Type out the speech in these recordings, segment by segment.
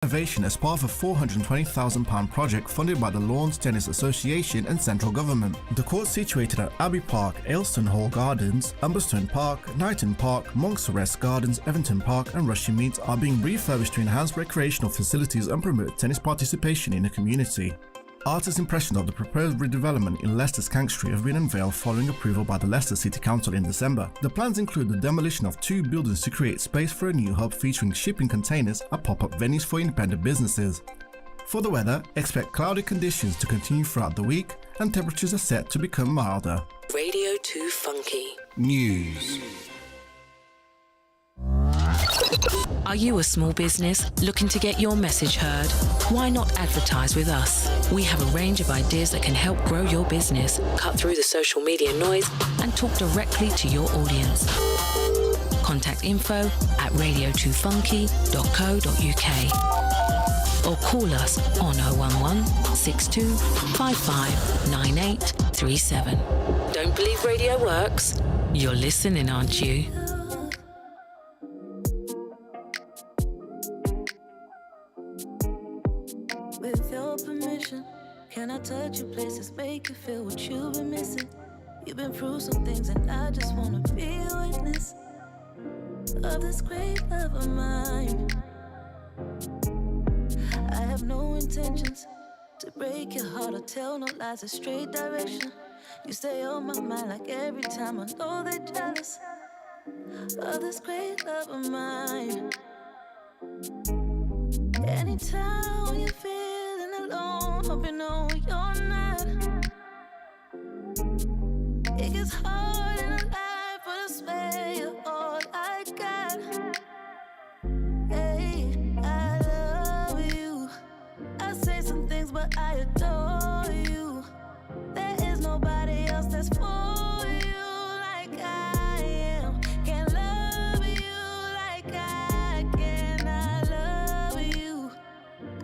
Renovation as part of a £420,000 project funded by the Lawns Tennis Association and central government. The courts situated at Abbey Park, Aylstone Hall Gardens, Umberstone Park, Knighton Park, Monk's Rest Gardens, Everton Park and Rushy Meads are being refurbished to enhance recreational facilities and promote tennis participation in the community. Artists' impressions of the proposed redevelopment in Leicester's Cank Street have been unveiled following approval by the Leicester City Council in December. The plans include the demolition of 2 buildings to create space for a new hub featuring shipping containers and pop-up venues for independent businesses. For the weather, expect cloudy conditions to continue throughout the week and temperatures are set to become milder. Radio 2 Funky News. Are you a small business looking to get your message heard? Why not advertise with us? We have a range of ideas that can help grow your business, cut through the social media noise, and talk directly to your audience. Contact info@radio2funky.co.uk or call us on 011 62 55 9837. Don't believe radio works? You're listening, aren't you? With your permission, can I touch you places, make you feel what you've been missing? You've been through some things and I just wanna be a witness of this great love of mine. I have no intentions to break your heart or tell no lies, a straight direction. You stay on my mind like every time I know they're jealous of this great love of mine. Anytime you're feeling alone, hope you know you're not. It gets hard in life, but I swear you're all I got. Hey, I love you. I say some things, but I adore you. There is nobody else that's for you like I am. Can't love you like I can. I love you.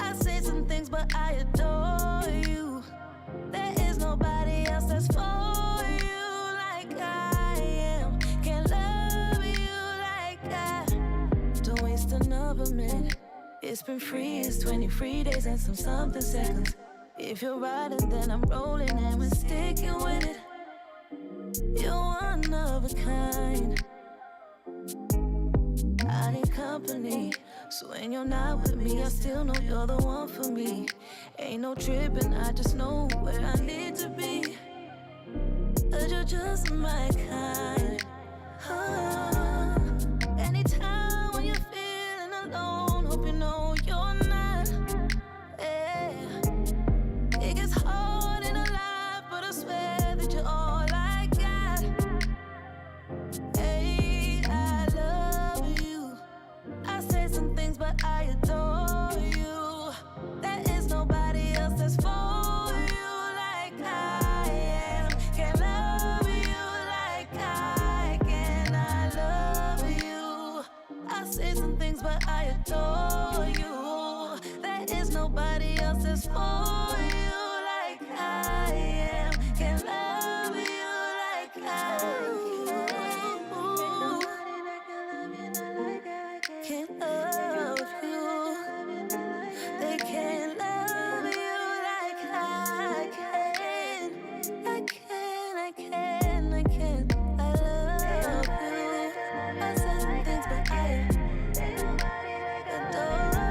I say some things, but I adore you. There is nobody else that's for you like I am. Can't love you like I. Don't waste another minute. It's been free, it's 23 days and some something seconds. If you're riding, then I'm rolling and we're sticking with it. You're one of a kind. I need company, so when you're not with me, I still know you're the one for me. Ain't no tripping, I just know where I need to be. 'Cause you're just my kind. Anytime when you're feeling alone, hope you know you're not. It gets hard in a life, but I swear that you're all I got. Hey, I love you. I say some things, but I adore you. There is nobody else that's for you like I am. Can't love you like I can. I love you. I say some things, but I adore you. There is nobody else that's for you like I am. Can't love you like I can't love you. They can't love you like I can. I can. I love you. I say some things, but I adore you. I love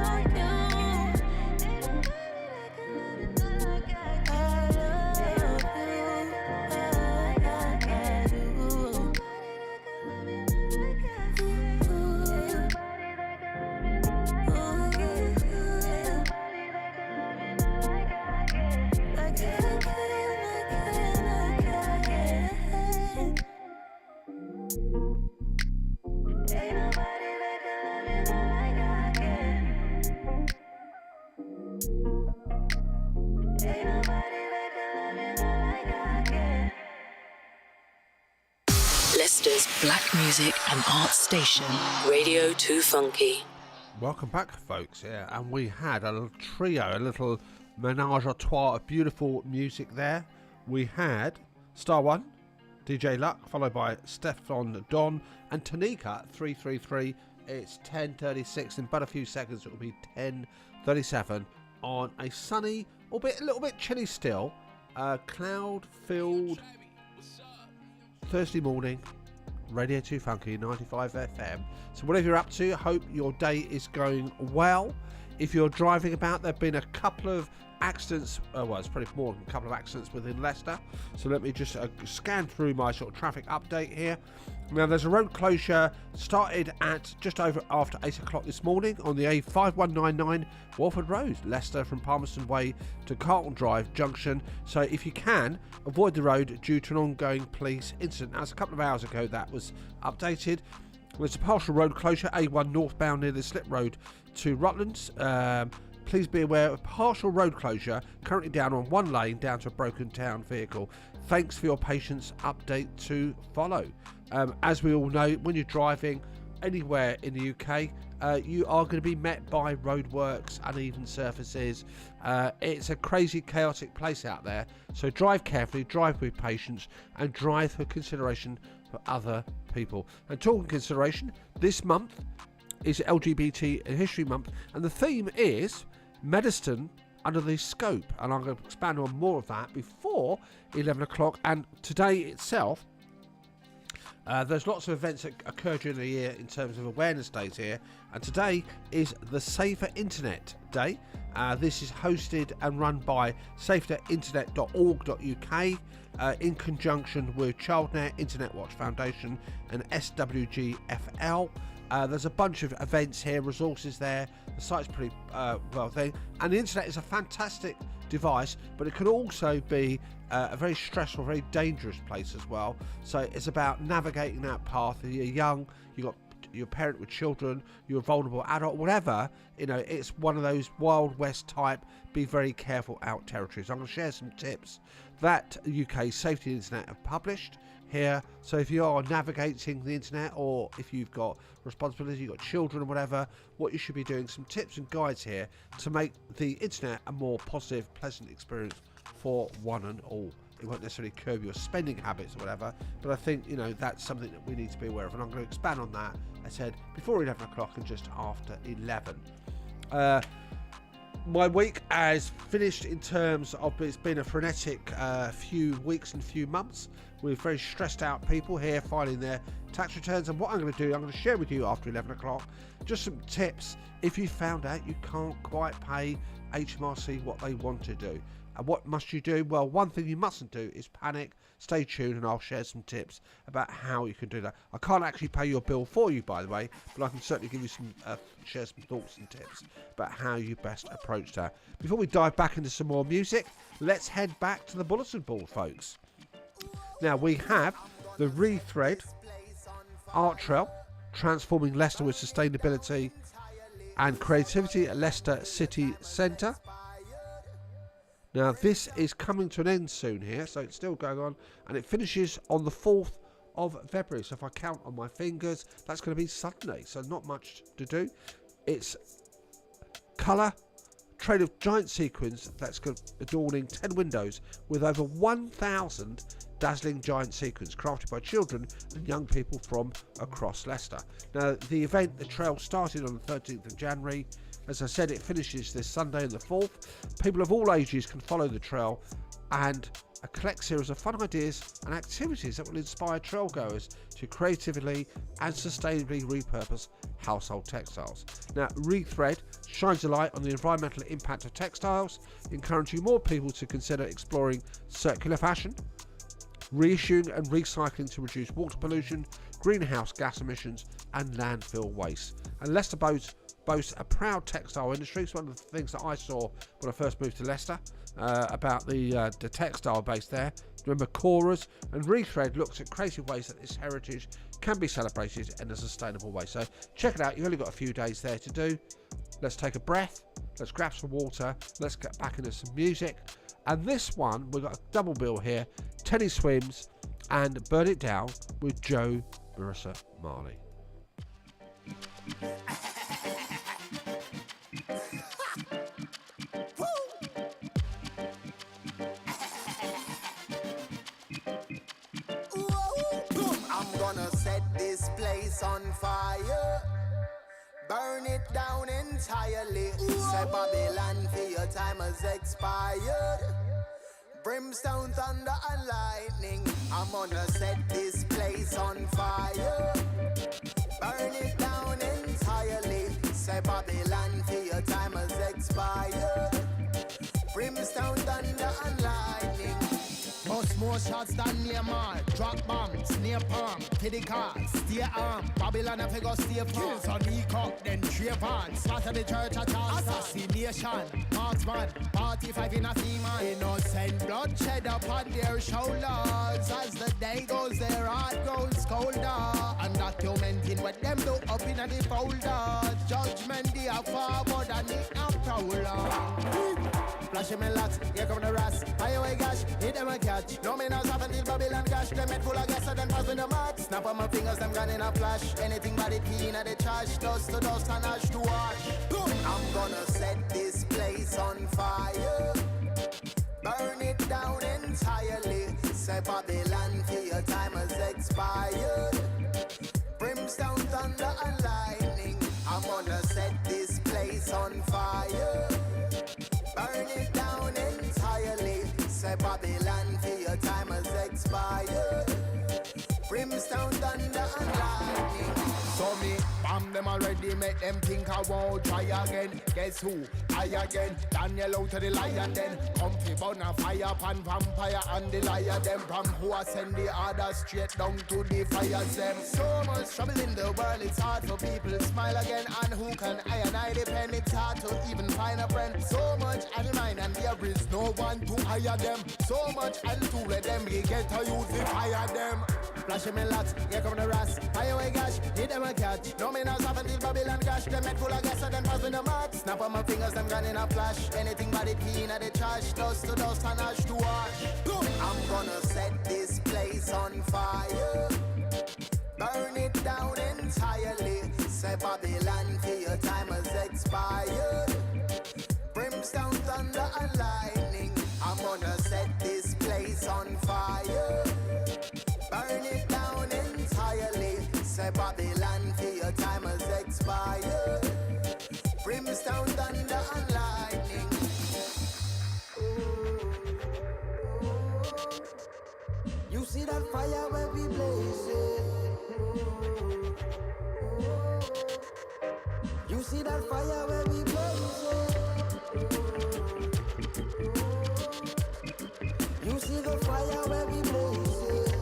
Leicester's black music and art station, Radio 2 Funky. Welcome back, folks. Yeah, and we had a little trio, a little menage a trois of beautiful music there. We had Star One, DJ Luck, followed by Stefan Don and Tanika 333. It's 10:36. In but a few seconds, it will be 10 37 on a sunny, albeit a little bit chilly still, cloud-filled Thursday morning. Radio 2 Funky 95 FM. So whatever you're up to, I hope your day is going well. If you're driving about, there have been a couple of accidents, well, it's probably more than a couple of accidents within Leicester. So let me just scan through my sort of traffic update here. Now, there's a road closure started at just over after 8 o'clock this morning on the A5199 Walford Road, Leicester, from Palmerston Way to Carlton Drive Junction. So if you can, avoid the road due to an ongoing police incident. Now, it's a couple of hours ago that was updated. There's a partial road closure, A1 northbound near the Slip Road to Rutlands. Please be aware of partial road closure, currently down on one lane, down to a broken down vehicle. Thanks for your patience. Update to follow. As we all know, when you're driving anywhere in the UK, you are going to be met by roadworks, uneven surfaces. It's a crazy, chaotic place out there. So drive carefully, drive with patience, and drive for consideration for other people. And talking consideration, this month is LGBT History Month, and the theme is medicine under the scope, and I'm going to expand on more of that before 11 o'clock. And today itself, there's lots of events that occur during the year in terms of awareness days here, and today is the Safer Internet Day. This is hosted and run by saferinternet.org.uk in conjunction with ChildNet, Internet Watch Foundation and SWGFL. There's a bunch of events here, resources there. The site's pretty well thing, and the internet is a fantastic device, but it can also be a very stressful, very dangerous place as well. So it's about navigating that path. If you're young, you've got your parent with children, you're a vulnerable adult, whatever, you know, it's one of those Wild West type, be very careful out territories. I'm going to share some tips that UK Safety Internet have published here. So if you are navigating the internet, or if you've got responsibility, you've got children or whatever, what you should be doing, some tips and guides here to make the internet a more positive, pleasant experience for one and all. It won't necessarily curb your spending habits or whatever, but I think, you know, that's something that we need to be aware of, and I'm going to expand on that, I said, before 11 o'clock and just after 11. My week has finished in terms of, it's been a frenetic few weeks and few months with very stressed out people here filing their tax returns, and what I'm going to do, I'm going to share with you after 11 o'clock just some tips if you found out you can't quite pay HMRC what they want to do. And what must you do? Well, one thing you mustn't do is panic. Stay tuned and I'll share some tips about how you can do that. I can't actually pay your bill for you, by the way, but I can certainly give you some, share some thoughts and tips about how you best approach that. Before we dive back into some more music, let's head back to the bulletin board, folks. Now, we have the Rethread Art Trail, transforming Leicester with sustainability and creativity at Leicester City Centre. Now, this is coming to an end soon here, so it's still going on, and it finishes on the 4th of February. So if I count on my fingers, that's going to be Sunday, so not much to do. It's colour, trade of giant sequins that's adorning 10 windows with over 1,000 dazzling giant sequins crafted by children and young people from across Leicester. Now, the event, the trail, started on the 13th of January. As I said, it finishes this Sunday on the 4th. People of all ages can follow the trail and a collect series of fun ideas and activities that will inspire trail goers to creatively and sustainably repurpose household textiles. Now, Rethread shines a light on the environmental impact of textiles, encouraging more people to consider exploring circular fashion, reissuing and recycling to reduce water pollution, greenhouse gas emissions and landfill waste. And Leicester boasts a proud textile industry. It's one of the things that I saw when I first moved to Leicester about the textile base there. Remember Coras, and Rethread looks at creative ways that this heritage can be celebrated in a sustainable way. So check it out. You've only got a few days there to do. Let's take a breath. Let's grab some water. Let's get back into some music. And this one, we've got a double bill here. Tenny Swims and Burn It Down with Joe Marissa Marley. I'm gonna set this place on fire. burn it down entirely. Say Babylon, for your time has expired. Brimstone, thunder and lightning, I'm gonna set this place on fire. Burn it down entirely. Say Babylon, for your time has expired. Brimstone, thunder and lightning. Bust more shots than Neymar. Drop bombs, near palm, to the car, stay arm. Babylon a figure stay farm. Kills on E-Cup, then Trayvon. Slaughter the church at Charleston. Assassination, marksman, 45 in a female. Innocent bloodshed upon their shoulders. As the day goes, their heart grows colder. Undocumenting what them do up in the folders. Judgment they are forward and they are prowler. Flashing my locks, here come the rats. Fire away gash, hit them a catch. No me knows happen till Babylon gash. Them head full of gas and then pass with the mat. Snap on my fingers, them gone in a flash. Anything but it clean at the trash. Dust to dust and ash to wash. I'm gonna set this place on fire. Burn it down entirely. Say Babylon, for your time has expired. Brimstone, thunder and lightning, I'm gonna set this place on fire. Burn it down entirely. Say Babylon, for your time has expired. Brimstone, thunder and lightning. So me bomb them already, make them think I won't try again. Guess who? I again. Daniel out to the lion then. Comfy burn a fire pan vampire and the liar them. From who I send the order straight down to the fires them. So much trouble in the world, it's hard for people to smile again. And who can I and I depend? It's hard to even find a friend. So much on mine and there is no one to hire them. So much and to let them we get to use the fire them. Flashing me lots, here come the rats. Fire away gash, hit them a catch. No me knows happen till Babylon gash. Them head full of gas and then pass with the mat. Snap on my fingers, them gone in a flash. Anything but it clean at the trash. Dust to dust and ash to wash. I'm gonna set this place on fire. Burn it down entirely. Say Babylon, for your time has expired. Brimstone, thunder and lightning, I'm gonna set this place on fire. Burn it down entirely. Say Babylon, for your time has expired. Brimstone, thunder and lightning. You see that fire where we blaze it. You see that fire where we blaze it. You see the fire where we blaze it.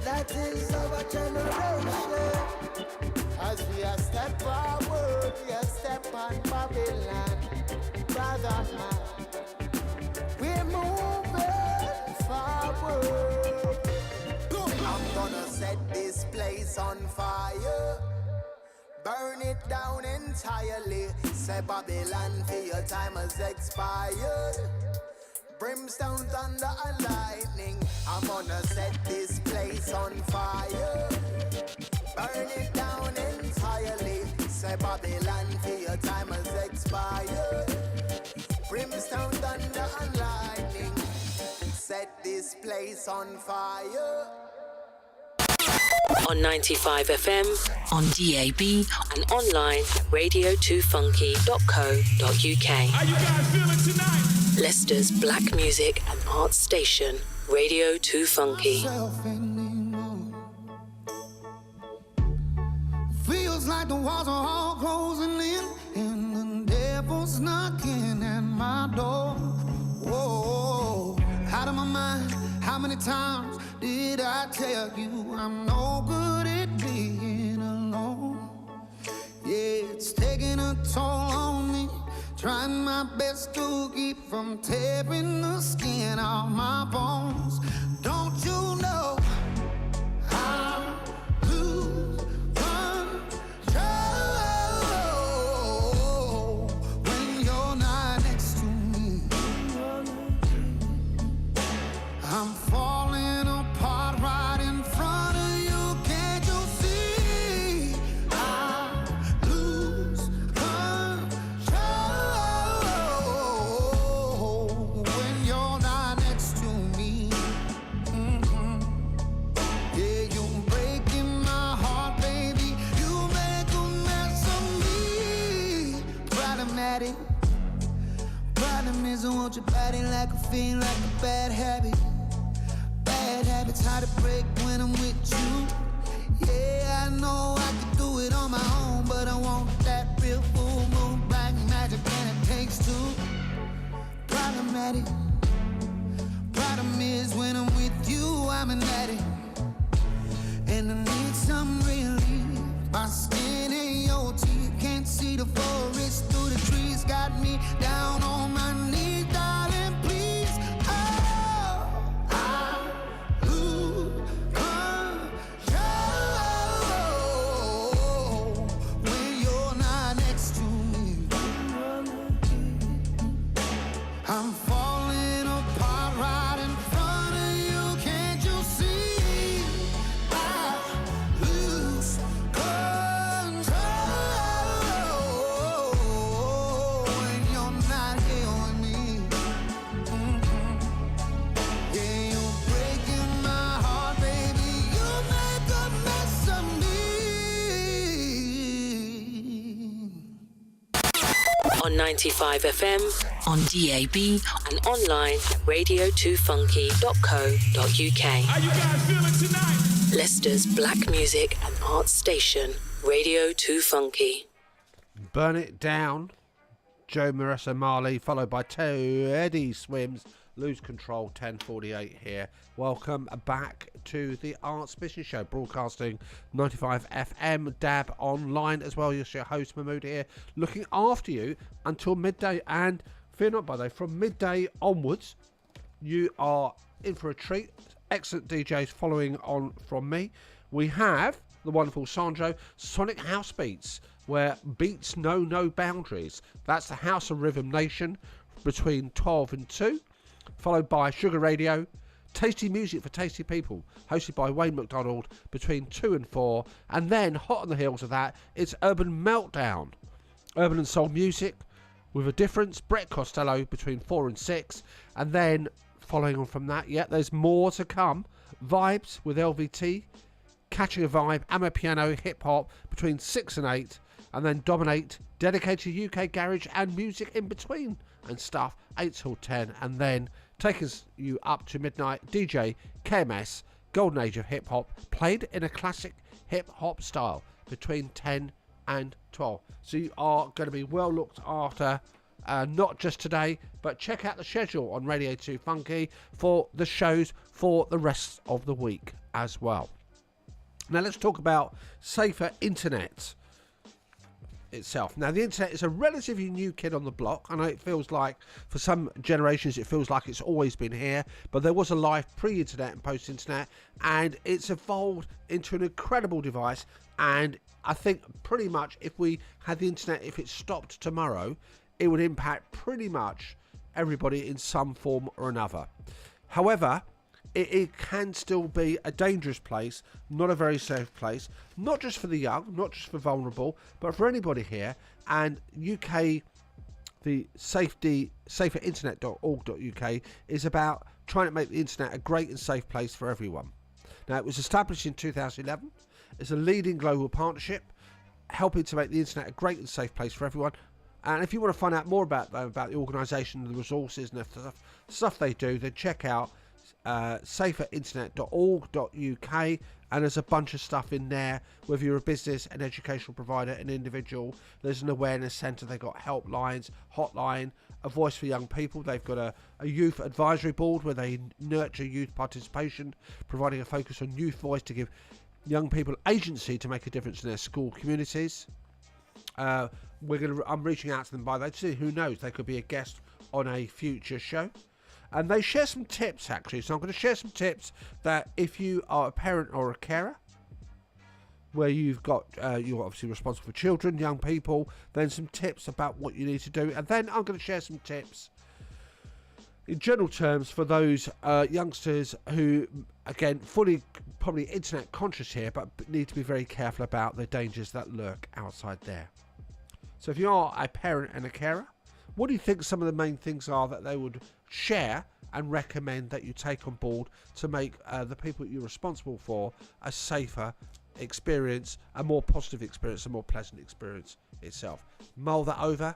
That is our generation. As we are step forward, we are step on Babylon. Brother man, we're moving forward. I'm gonna set this place on fire. Burn it down entirely. Say Babylon, for your time has expired. Brimstone, thunder and lightning, I'm gonna set this place on fire. Burn it down entirely. Say Babylon, for your time has expired. Brimstone, thunder and lightning, set this place on fire. On 95 FM, on DAB, and online at radio2funky.co.uk. How you guys feeling tonight? Leicester's black music and arts station, Radio 2 Funky. Feels like the walls are all closing in, and the devil's knocking at my door. Whoa, out of my mind, how many times did I tell you I'm no good at being alone? Yeah, it's taking a toll on me, trying my best to keep from tearing the skin off my bones. Don't you know I lose control when you're not next to me? I'm falling apart right in front of you. Can't you see? I lose control when you're not next to me. at it. Problem is I want your body like a fiend, like a bad habit. Bad habits hard to break when I'm with you. Yeah, I know I could do it on my own, but I want that real full moon, black magic, and it takes two. Problematic. Problem is when I'm with you, I'm an addict, and I need some relief. My skin ain't your teeth, can't see the forest through the trees. Got me down on my knees, darling, please. Oh, I lose control when you're not next to me. I'm falling apart right in front of you, can't you see? I lose control when you're not here with me. Yeah, you're breaking my heart, baby. You make a mess of me. On 95 FM, on DAB, and online at radio2funky.co.uk. How you guys feeling tonight? Leicester's black music and arts station, Radio 2 Funky. Burn It Down, Joe Marissa Marley, followed by Teddy Swims, Lose Control, 10:48 here. Welcome back to the Arts Business Show, broadcasting 95 FM, DAB online as well. You're your host, Mahmood here, looking after you until midday. And fear not, by the way, from midday onwards, you are in for a treat. Excellent DJs following on from me. We have the wonderful Sandro, Sonic House Beats, where beats know no boundaries. That's the House of Rhythm Nation between 12 and 2, followed by Sugar Radio, Tasty Music for Tasty People, hosted by Wayne McDonald between 2 and 4, and then hot on the heels of that, it's Urban Meltdown, urban and soul music with a difference, Brett Costello between 4 and 6, and then following on from that, yeah, there's more to come, Vibes with LVT, Catching a Vibe, Amapiano, Hip Hop between 6 and 8, and then Dominate, dedicated UK garage and music in between and stuff, 8 till 10, and then taking you up to midnight, DJ KMS, Golden Age of Hip Hop, played in a classic hip hop style between 10 and 12. So you are going to be well looked after, not just today, but check out the schedule on Radio 2 Funky for the shows for the rest of the week as well. Now let's talk about safer internet itself. Now the internet is a relatively new kid on the block. I know it feels like for some generations it feels like it's always been here, but there was a life pre-internet and post-internet, and it's evolved into an incredible device. And I think pretty much if we had the internet, if it stopped tomorrow, it would impact pretty much everybody in some form or another. However, it can still be a dangerous place, not a very safe place, not just for the young, not just for vulnerable, but for anybody here. And UK, the saferinternet.org.uk is about trying to make the internet a great and safe place for everyone. Now, it was established in 2011. It's a leading global partnership helping to make the internet a great and safe place for everyone. And if you want to find out more about them, about the organisation, the resources and the stuff they do, then check out saferinternet.org.uk, and there's a bunch of stuff in there, whether you're a business, an educational provider, an individual. There's an awareness centre, they've got helplines, hotline, a voice for young people. They've got a youth advisory board where they nurture youth participation, providing a focus on youth voice to give young people agency to make a difference in their school communities. I'm reaching out to them by that, who knows, they could be a guest on a future show. And they share some tips, actually. So I'm going to share some tips that if you are a parent or a carer, where you've got, you're obviously responsible for children, young people, then some tips about what you need to do. And then I'm going to share some tips in general terms for those youngsters who, again, fully probably internet conscious here, but need to be very careful about the dangers that lurk outside there. So if you are a parent and a carer, what do you think some of the main things are that they would share and recommend that you take on board to make the people that you're responsible for a safer experience, a more positive experience, a more pleasant experience itself? Mull that over,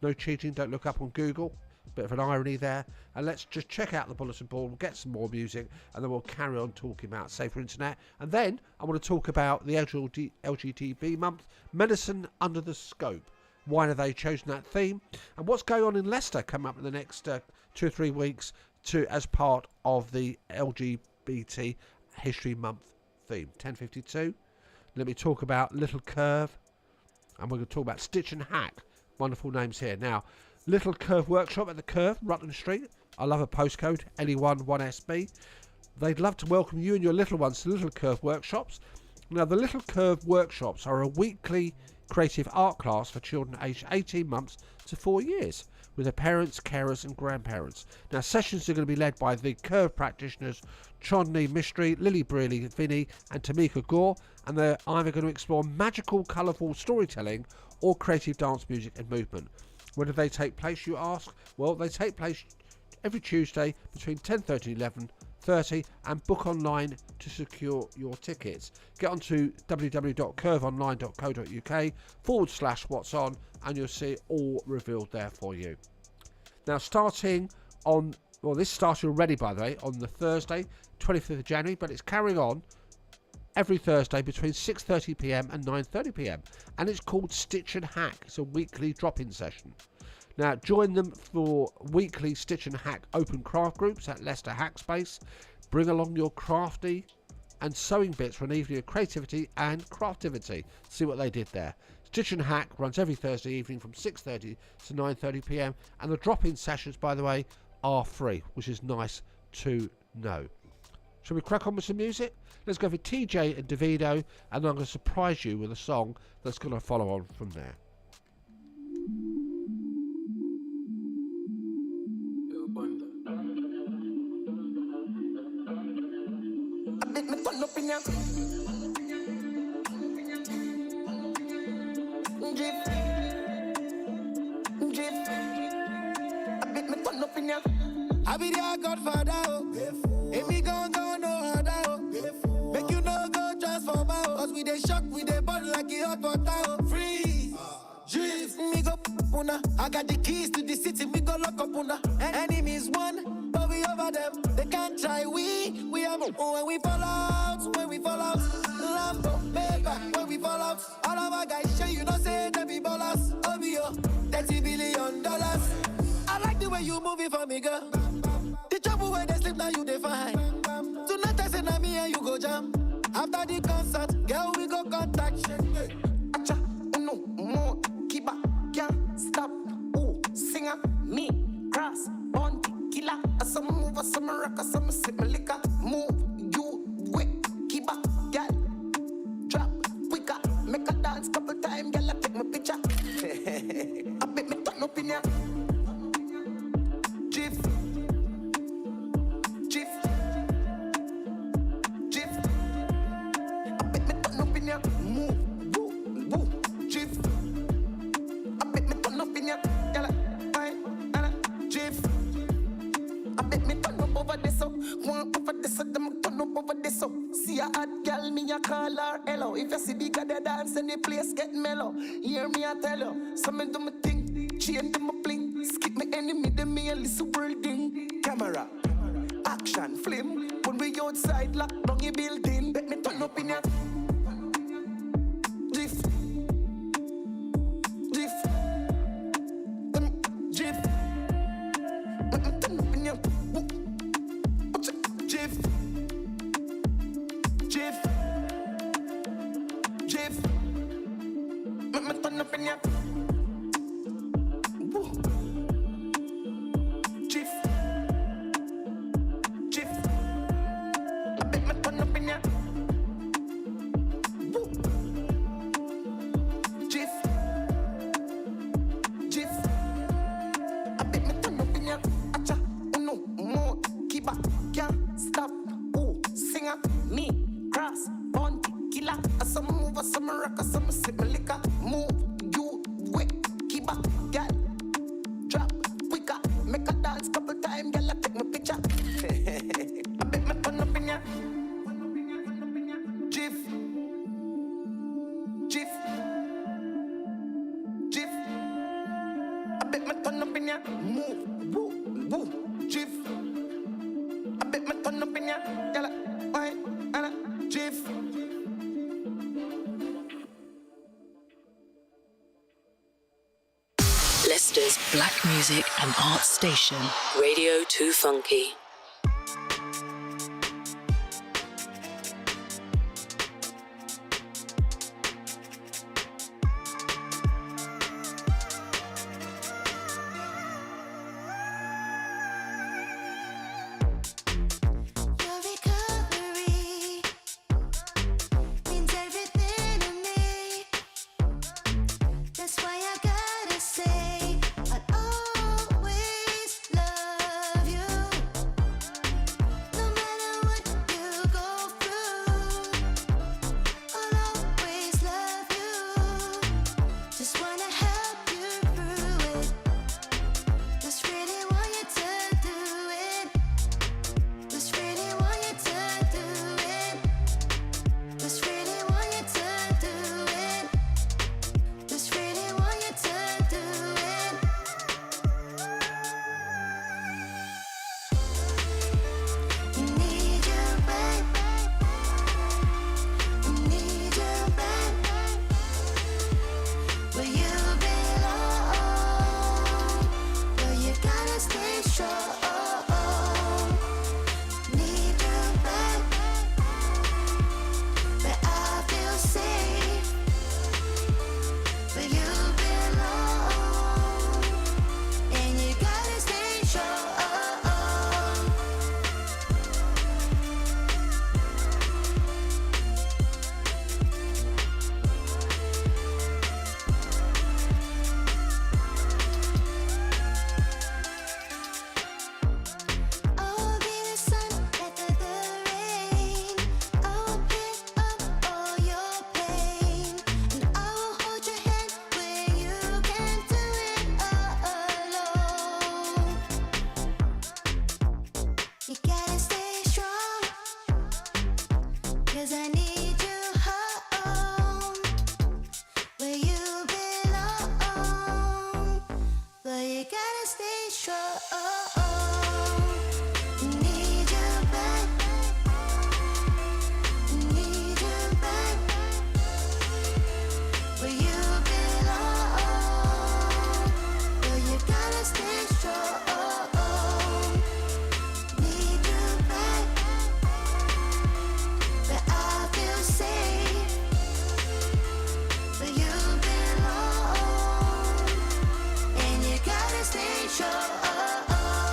No cheating, don't look up on Google. Bit of an irony there. And let's just check out the bulletin board, we'll get some more music, and then we'll carry on talking about safer internet. And then I want to talk about the LGBT month, Medicine Under the Scope. Why have they chosen that theme? And what's going on in Leicester coming up in the next 2 or 3 weeks as part of the LGBT History Month theme. 10:52. Let me talk about Little Curve. And we're going to talk about Stitch and Hack. Wonderful names here. Now, Little Curve Workshop at the Curve, Rutland Street. I love a postcode, LE1 1SB. They'd love to welcome you and your little ones to Little Curve Workshops. Now, the Little Curve Workshops are a weekly creative art class for children aged 18 months to 4 years with their parents, carers and grandparents. Now, sessions are going to be led by the Curve practitioners Chonny Mystery, Lily Brearley, Vinny and Tamika Gore, and they're either going to explore magical, colourful storytelling or creative dance music and movement. When do they take place, you ask? Well, they take place every Tuesday between 10:30 and 11:30 and book online to secure your tickets. Get onto www.curveonline.co.uk/what's on and you'll see it all revealed there for you. Now, starting on, well, this started already, by the way, on the Thursday, 25th of January, but it's carrying on every Thursday between 6:30 p.m. and 9:30 p.m. and it's called Stitch and Hack. It's a weekly drop-in session. Now, join them for weekly Stitch and Hack open craft groups at Leicester Hackspace. Bring along your crafty and sewing bits for an evening of creativity and craftivity. See what they did there. Stitch and Hack runs every Thursday evening from 6:30 to 9:30 p.m. and the drop-in sessions, by the way, are free, which is nice to know. Shall we crack on with some music? Let's go for TJ and Davido, and I'm going to surprise you with a song that's going to follow on from there. I be their godfather, oh. If me gon' go no other, oh. Make you no go transform, oh. Cause we dey shock, we dey burn like a hot water, oh. Freeze, drift, me go puna. I got the keys to the city, we go lock up una. Enemies won, but we over them. They can't try, we have when we fall out, Lambo, Mega, when we fall out. All of our guys show you know say they be ballers. OBO, $30 billion. I like the way you move it for me, girl. The trouble where they sleep now you define. Tonight I say na me and you go jam. After the concert, girl we go contact. Acha, uno, more, keeper, can't stop. Oh, singer, me, cross, on killer. Some move, some rock, some sip my liquor. Move, you, quick, keeper, girl. Drop, quicker, make a dance couple times, girl. I take my picture. I bet me turn up in ya. See a hot girl, me a call her hello. If you see bigger the dance and the place get mellow. Hear me I tell you, some do me thing, chain do me bling. Skip me enemy, them me a little building. Camera, action, flame. When we outside, lock down your building. Bet me turn up in ya. Drift, drift, drift. Bet me turn up in ya. Drift. Jiff, make me turn up in ya. Jiff, Jiff, make me turn up in ya. Jiff, Jiff, make me turn up in ya. Acha, uno, more, keeper, can't stop. Oh, singer, me, cross, on killer. Some move, some rock, some sip my liquor. Move, you, ya. Move, woo, woo, jiff. I bet me turn up in ya. Yalla, why, yalla, jiff. Leicester's black music and art station, Radio2Funky.